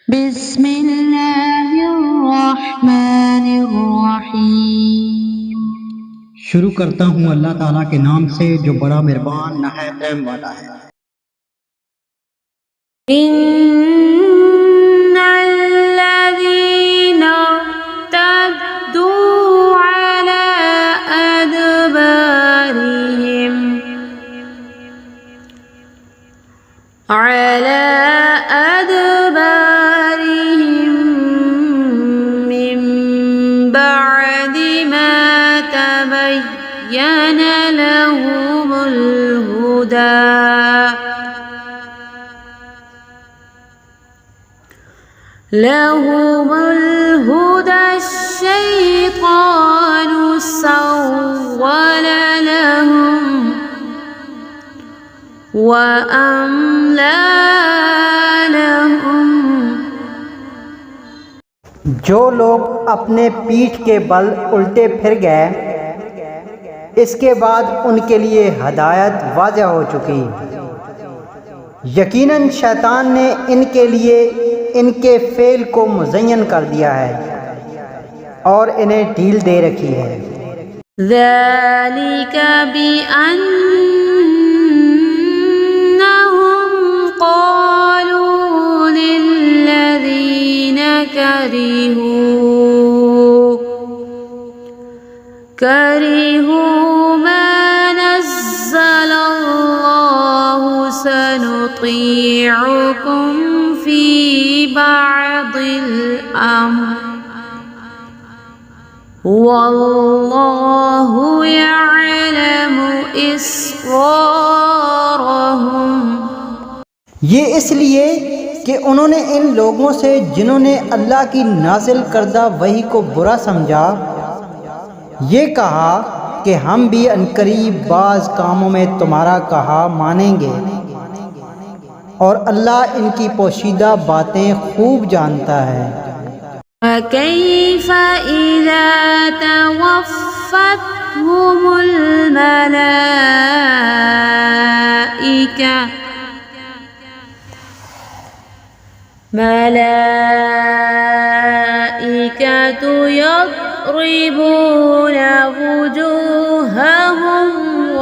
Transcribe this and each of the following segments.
बिस्मिल्लाहिर्रहमानिर्रहीम। शुरू करता हूँ अल्लाह ताला के नाम से जो बड़ा मेहरबान नहायत रहम वाला है। इन्नल्लज़ीना इर्तद्दू अला अदबारिहिम मिन बअदि मा तबय्यन लहुमुल हुदा الشيطان سول لهم وأملى لهم। जो लोग अपने पीठ के बल उल्टे फिर गए, इसके बाद उनके लिए हदायत वाज़ह हो चुकी। यकीनन शैतान ने इनके लिए इनके फेल को मुज़य्यन कर दिया है और इन्हें ढील दे रखी है। ज़ालिका बिअन्नहुम क़ालू लिल्लज़ीना करिहू मा नज़्ज़लल्लाहु सनुतीउकुम फी बअदिल अम्र वल्लाहु यअलमु इसरारहुम। ये इसलिए कि उन्होंने इन लोगों से जिन्होंने अल्लाह की नाज़िल करदा वही को बुरा समझा, ये कहा कि हम भी अनकरीब बाज़ कामों में तुम्हारा कहा मानेंगे, और अल्लाह इनकी पोशीदा बातें खूब जानता है। वकैफ़ इज़ा तवफ़्फ़तहुमुल मलाइकतु यضربूना वुजूहहुम व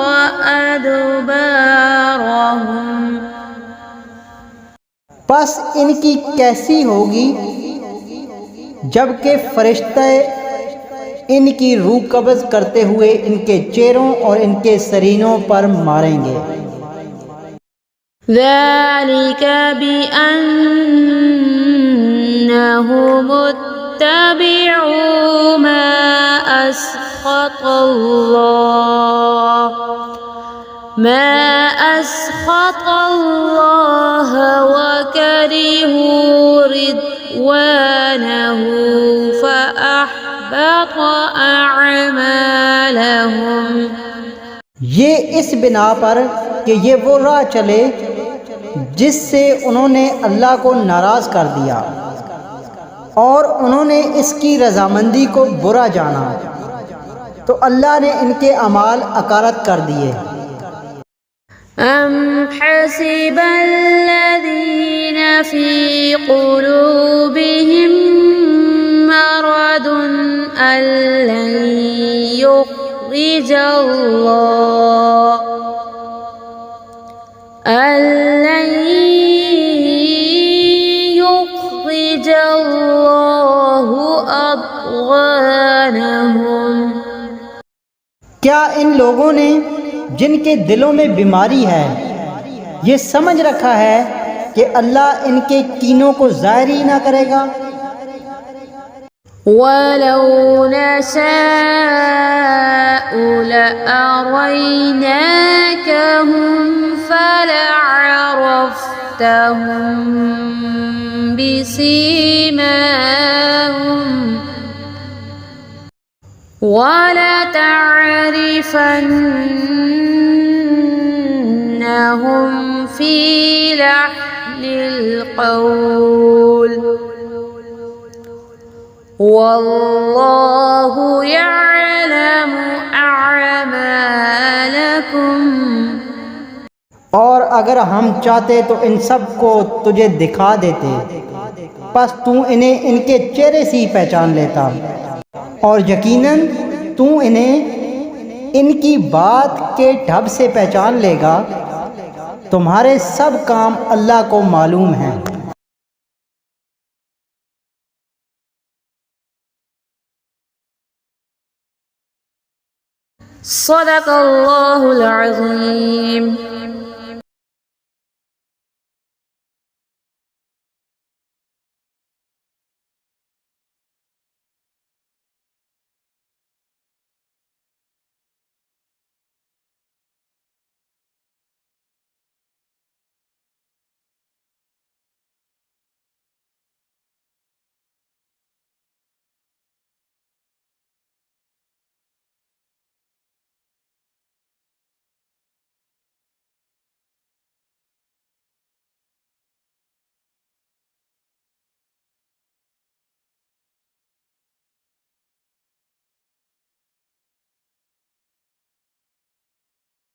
अदबारहुम। बस इनकी कैसी होगी जबकि फरिश्ते इनकी रूह कब्ज़ करते हुए इनके चेहरों और इनके सरीनों पर मारेंगे। ज़ालिका बिअन्नहुम इत्तबअू मा अस्ख़तल्लाह व करिहू रिद्वानहु फ़अहबत अअमालहुम। ये इस बिना पर कि ये वो राह चले जिससे उन्होंने अल्लाह को नाराज़ कर दिया और उन्होंने इसकी रजामंदी को बुरा जाना, तो अल्लाह ने इनके अमाल अकारत कर दिए। अम हसिबल्लज़ीना फ़ी क़ुलूबिहिम मरदुन अल्लन युख़्रिजल्लाहु अद्ग़ानहुम। क्या इन लोगों ने जिनके दिलों में बीमारी है ये समझ रखा है कि अल्लाह इनके कीनों को ज़ाहिर ही ना करेगा? वलौ नशाअु लअरयनाकहुम फलअरफ्तहुम बिसीमाहुम वलतअरिफन्नहुम फी लहनिल क़ौल वल्लाहु यअलमु अअमालकुम। और अगर हम चाहते तो इन सब को तुझे दिखा देते, बस तू इन्हें इनके चेहरे से ही पहचान लेता, और यकीनन तू इन्हें इनकी बात के ढब से पहचान लेगा। तुम्हारे सब काम अल्लाह को मालूम हैं। सदक़ल्लाहुल अज़ीम।